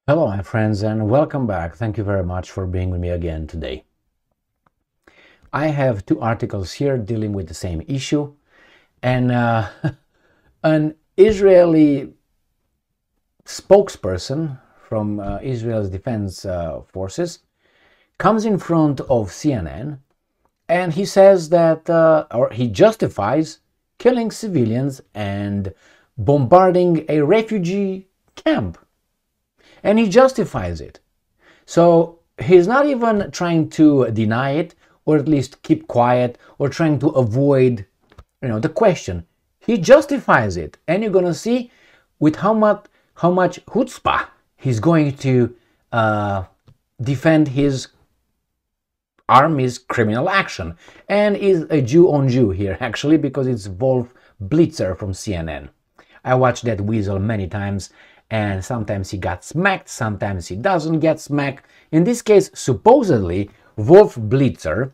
Hello, my friends, and welcome back. Thank you very much for being with me again today. I have two articles here dealing with the same issue, and an Israeli spokesperson from Israel's defense forces comes in front of CNN, and he says that, or he justifies killing civilians and bombarding a refugee camp. And he justifies it. So he's not even trying to deny it, or at least keep quiet, or trying to avoid, the question. He justifies it, and you're gonna see with how much chutzpah he's going to defend his army's criminal action, and is a Jew on Jew here actually, because it's Wolf Blitzer from CNN. I watched that weasel many times. And sometimes he got smacked, sometimes he doesn't get smacked. In this case, supposedly, Wolf Blitzer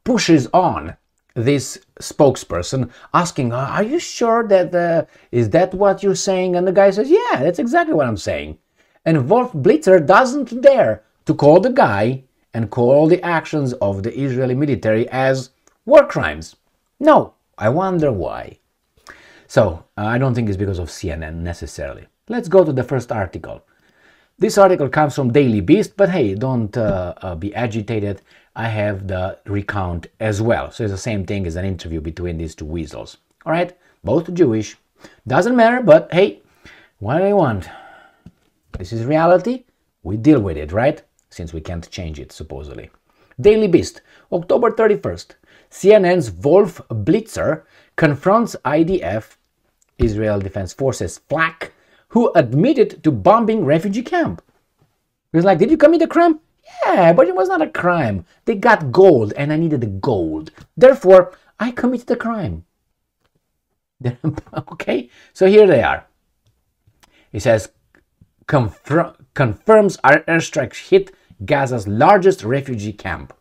pushes on this spokesperson, asking, are you sure that, is that what you're saying? And the guy says, yeah, that's exactly what I'm saying. And Wolf Blitzer doesn't dare to call the guy and call all the actions of the Israeli military as war crimes. No, I wonder why. So, I don't think it's because of CNN necessarily. Let's go to the first article. This article comes from Daily Beast, but hey, don't be agitated. I have the recount as well. So it's the same thing as an interview between these two weasels. All right, both Jewish. Doesn't matter, but hey, what do they want? This is reality. We deal with it, right? Since we can't change it, supposedly. Daily Beast, October 31st. CNN's Wolf Blitzer confronts IDF, Israel Defense Forces, flak, who admitted to bombing refugee camp. He was like, did you commit a crime? Yeah, but it was not a crime. They got gold, and I needed the gold. Therefore, I committed a crime. Okay, so here they are. He says, confirms our airstrikes hit Gaza's largest refugee camp.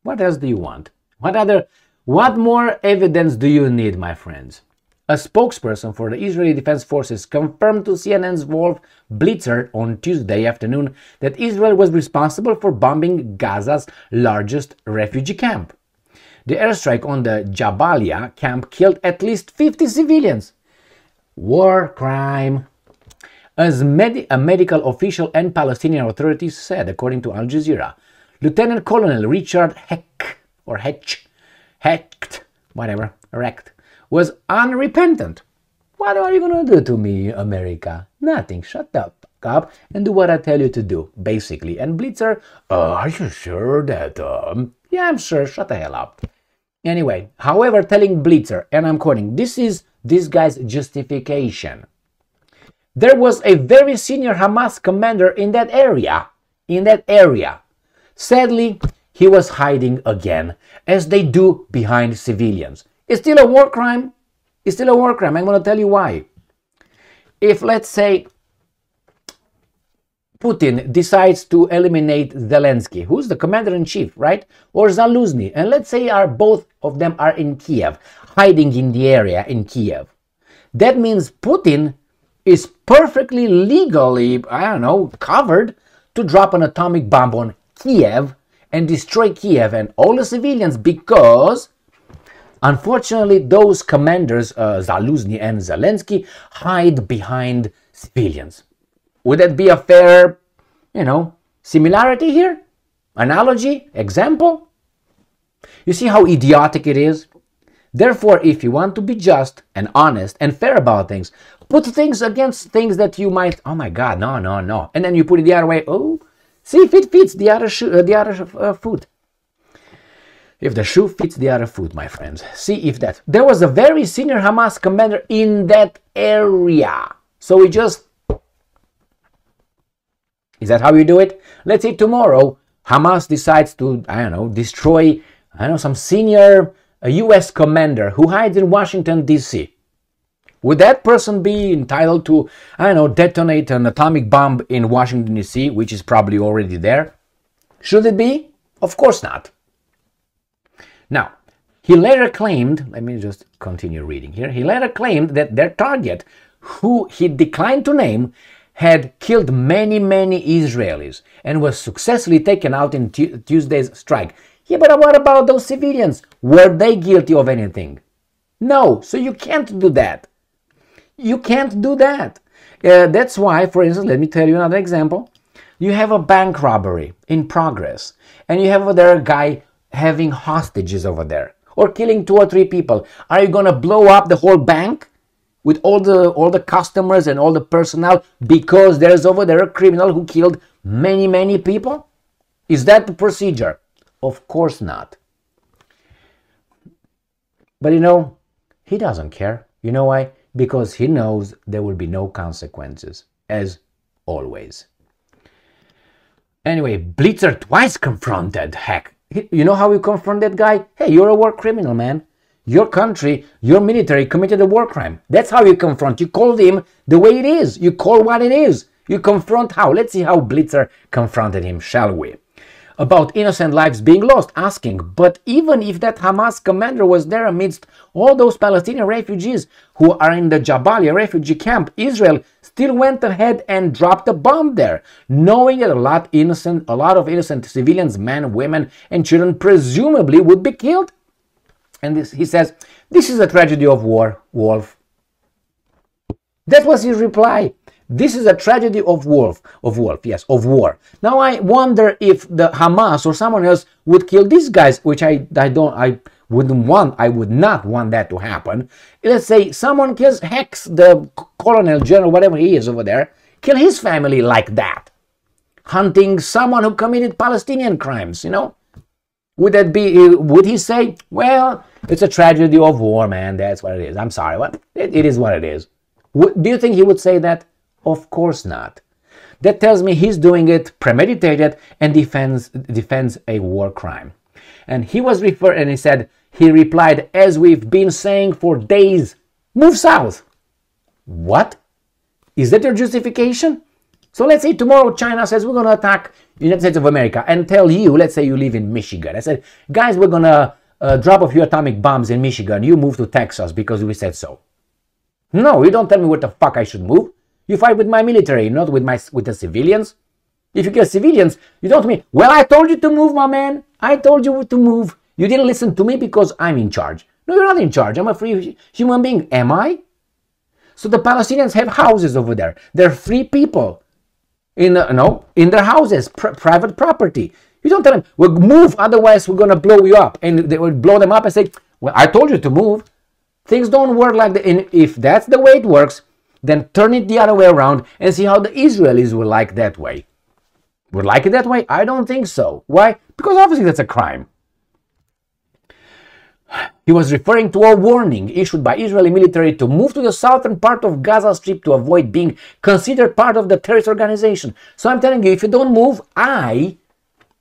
What else do you want? What more evidence do you need, my friends? A spokesperson for the Israeli Defense Forces confirmed to CNN's Wolf Blitzer on Tuesday afternoon that Israel was responsible for bombing Gaza's largest refugee camp. The airstrike on the Jabalia camp killed at least 50 civilians. War crime. As a medical official and Palestinian authorities said, according to Al Jazeera, Lieutenant Colonel Richard Hecht, was unrepentant. What are you going to do to me, America? Nothing. Shut up and do what I tell you to do, basically. And Blitzer, are you sure that, yeah, I'm sure. Shut the hell up. Anyway, however, telling Blitzer, and I'm quoting, this is this guy's justification. There was a very senior Hamas commander in that area. Sadly, he was hiding again, as they do behind civilians. It's still a war crime. I'm going to tell you why. If, let's say, Putin decides to eliminate Zelensky, who's the commander-in-chief, right? Or Zaluzny, and let's say both of them are in Kiev, hiding in the area in Kiev. That means Putin is perfectly legally, covered to drop an atomic bomb on Kiev and destroy Kiev and all the civilians, because unfortunately those commanders, Zaluzny and Zelensky, hide behind civilians. Would that be a fair, similarity here? Analogy? Example? You see how idiotic it is? Therefore, if you want to be just and honest and fair about things, put things against things that you might, oh my God, no. And then you put it the other way. Oh, see if it fits the other foot. If the shoe fits the other foot, my friends. See if that. There was a very senior Hamas commander in that area. So we just... Is that how you do it? Let's say tomorrow Hamas decides to, destroy, some senior U.S. commander who hides in Washington, D.C. Would that person be entitled to, detonate an atomic bomb in Washington, D.C., which is probably already there? Should it be? Of course not. Now, he later claimed, let me just continue reading here, he later claimed that their target, who he declined to name, had killed many Israelis and was successfully taken out in Tuesday's strike. Yeah, but what about those civilians? Were they guilty of anything? No, so you can't do that. You can't do that. That's why, for instance, let me tell you another example. You have a bank robbery in progress, and you have over there a guy having hostages over there, or killing 2 or 3 people. Are you going to blow up the whole bank with all the customers and all the personnel because there's over there a criminal who killed many people? Is that the procedure? Of course not. But he doesn't care. You know why? Because he knows there will be no consequences, as always. Anyway, Blitzer twice confronted Heck. You know how you confront that guy? Hey, you're a war criminal, man. Your country, your military committed a war crime. That's how you confront. You call him the way it is. You call what it is. You confront how. Let's see how Blitzer confronted him, shall we? About innocent lives being lost, asking, but even if that Hamas commander was there amidst all those Palestinian refugees who are in the Jabalia refugee camp, Israel still went ahead and dropped a bomb there, knowing that a lot of innocent civilians, men, women, and children presumably would be killed. And he says, this is a tragedy of war, Wolf. That was his reply. This is a tragedy of war. Now I wonder if the Hamas or someone else would kill these guys, which I would not want that to happen. Let's say someone kills Hex, the colonel, general, whatever he is over there, kill his family like that, hunting someone who committed Palestinian crimes. Would he say, well, it's a tragedy of war, man, that's what it is. I'm sorry, it is what it is. Do you think he would say that? Of course not. That tells me he's doing it premeditated and defends a war crime. And he replied, as we've been saying for days, move south. What? Is that your justification? So let's say tomorrow China says we're going to attack the United States of America and tell you, let's say you live in Michigan. I said, guys, we're going to drop a few atomic bombs in Michigan. You move to Texas because we said so. No, you don't tell me where the fuck I should move. You fight with my military, not with the civilians. If you kill civilians, you don't mean, well, I told you to move, my man. I told you to move. You didn't listen to me because I'm in charge. No, you're not in charge. I'm a free human being. Am I? So the Palestinians have houses over there. They're free people. In their houses, private property. You don't tell them, well, move, otherwise we're going to blow you up. And they will blow them up and say, well, I told you to move. Things don't work like that. And if that's the way it works, then turn it the other way around and see how the Israelis will like that way. Would like it that way? I don't think so. Why? Because obviously that's a crime. He was referring to a warning issued by Israeli military to move to the southern part of Gaza Strip to avoid being considered part of the terrorist organization. So I'm telling you, if you don't move, I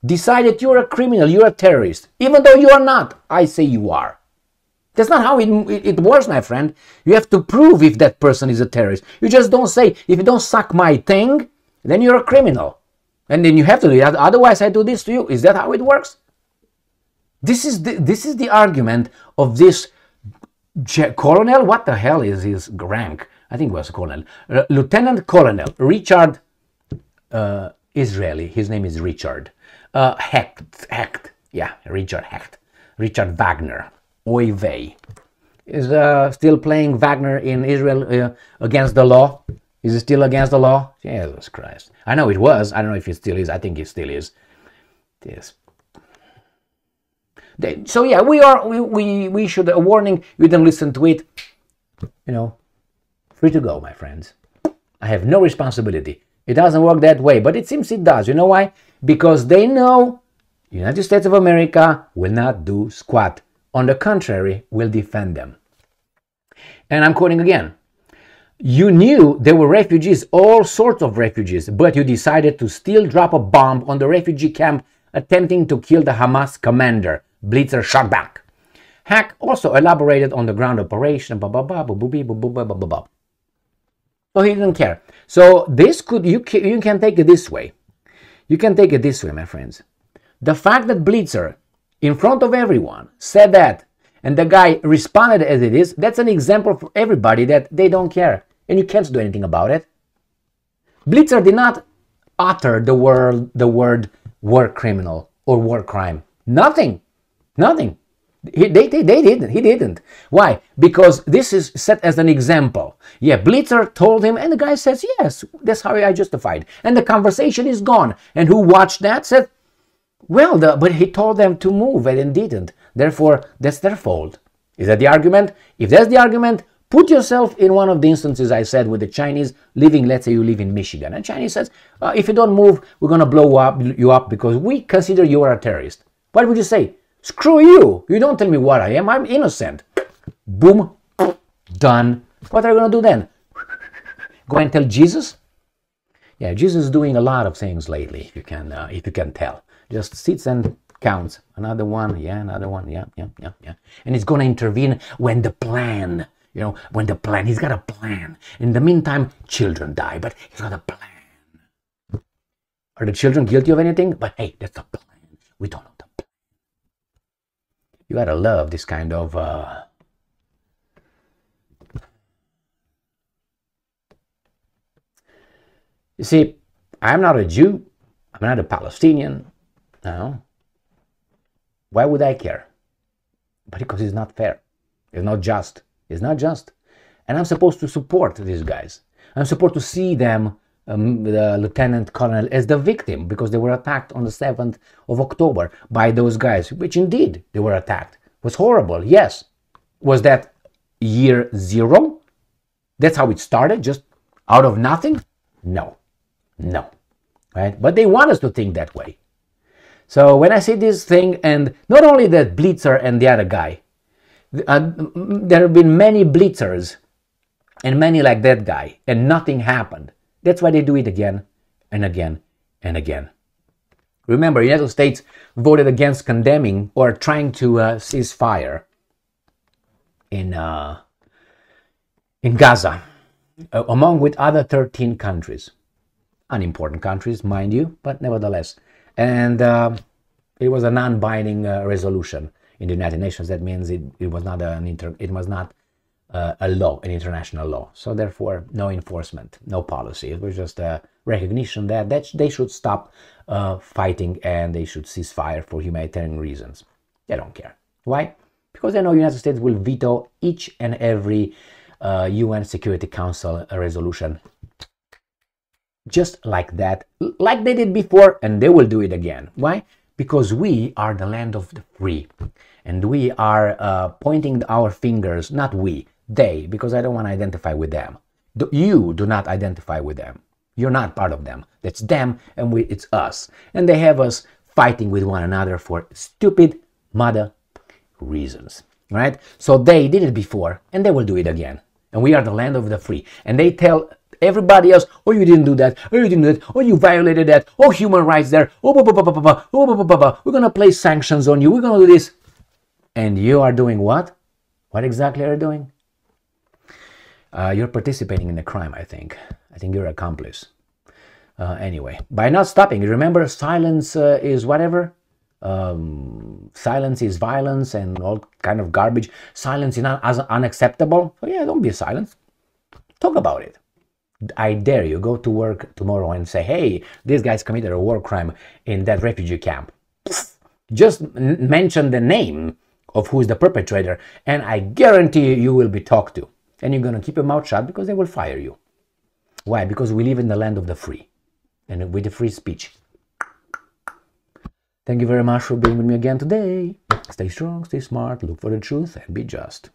decide that you're a criminal, you're a terrorist. Even though you are not, I say you are. That's not how it works, my friend. You have to prove if that person is a terrorist. You just don't say, if you don't suck my thing, then you're a criminal. And then you have to do it. Otherwise, I do this to you. Is that how it works? This is the argument of this colonel. What the hell is his rank? I think it was colonel. Lieutenant Colonel Richard Israeli. His name is Richard. Hecht. Yeah, Richard Hecht. Richard Wagner. Oy vey. Is still playing Wagner in Israel against the law? Is it still against the law? Jesus Christ. I know it was. I don't know if it still is. I think it still is. Yes. So yeah, we should, a warning, you didn't listen to it. Free to go, my friends. I have no responsibility. It doesn't work that way, but it seems it does. You know why? Because they know United States of America will not do squat. On the contrary, will defend them. And I'm quoting again. You knew there were refugees, all sorts of refugees, but you decided to still drop a bomb on the refugee camp attempting to kill the Hamas commander. Blitzer shot back. Hack also elaborated on the ground operation, So he didn't care. So this you can take it this way. You can take it this way, my friends. The fact that Blitzer, in front of everyone, said that, and the guy responded as it is, that's an example for everybody that they don't care, and you can't do anything about it. Blitzer did not utter the word war criminal or war crime. Nothing. Nothing. They didn't. He didn't. Why? Because this is set as an example. Yeah, Blitzer told him, and the guy says, yes, that's how I justified. And the conversation is gone. And who watched that said, well, but he told them to move and didn't. Therefore, that's their fault. Is that the argument? If that's the argument, put yourself in one of the instances I said with the Chinese living, let's say you live in Michigan. And Chinese says, if you don't move, we're going to blow you up because we consider you are a terrorist. What would you say? Screw you. You don't tell me what I am. I'm innocent. Boom. Done. What are you going to do then? Go and tell Jesus? Yeah, Jesus is doing a lot of things lately, if you can tell. Just sits and counts. Another one, yeah, another one, yeah. And he's going to intervene when the plan, he's got a plan. In the meantime, children die, but he's got a plan. Are the children guilty of anything? But hey, that's a plan. We don't know the plan. You gotta love this kind of You see, I'm not a Jew. I'm not a Palestinian. No. Why would I care? But because it's not fair. It's not just. It's not just. And I'm supposed to support these guys. I'm supposed to see them, the lieutenant colonel, as the victim because they were attacked on the 7th of October by those guys, which indeed they were attacked. It was horrible, yes. Was that year zero? That's how it started, just out of nothing? No. Right? But they want us to think that way. So when I say this thing, and not only that Blitzer and the other guy, there have been many Blitzers and many like that guy, and nothing happened. That's why they do it again and again and again. Remember, the United States voted against condemning or trying to cease fire in Gaza, among with other 13 countries. Unimportant countries, mind you, but nevertheless. And it was a non-binding resolution in the United Nations. That means it was not a law, an international law. So therefore, no enforcement, no policy. It was just a recognition that they should stop fighting and they should cease fire for humanitarian reasons. They don't care. Why? Because they know the United States will veto each and every UN Security Council resolution just like that, like they did before, and they will do it again. Why? Because we are the land of the free, and we are pointing our fingers, not we, they, because I don't want to identify with them. You do not identify with them. You're not part of them. That's them, and it's us. And they have us fighting with one another for stupid mother reasons, right? So they did it before, and they will do it again. And we are the land of the free. And they tell everybody else, oh, you didn't do that, oh, you didn't do that, oh, you violated that, oh, human rights there, oh, we're going to place sanctions on you, we're going to do this. And you are doing what? What exactly are you doing? You're participating in a crime, I think. I think you're an accomplice. Anyway, by not stopping, remember, silence is whatever. Silence is violence and all kind of garbage. Silence is not as unacceptable. So yeah, don't be silent. Talk about it. I dare you, go to work tomorrow and say, hey, this guy's committed a war crime in that refugee camp. Just mention the name of who is the perpetrator, and I guarantee you will be talked to. And you're going to keep your mouth shut because they will fire you. Why? Because we live in the land of the free, and with the free speech. Thank you very much for being with me again today. Stay strong, stay smart, look for the truth, and be just.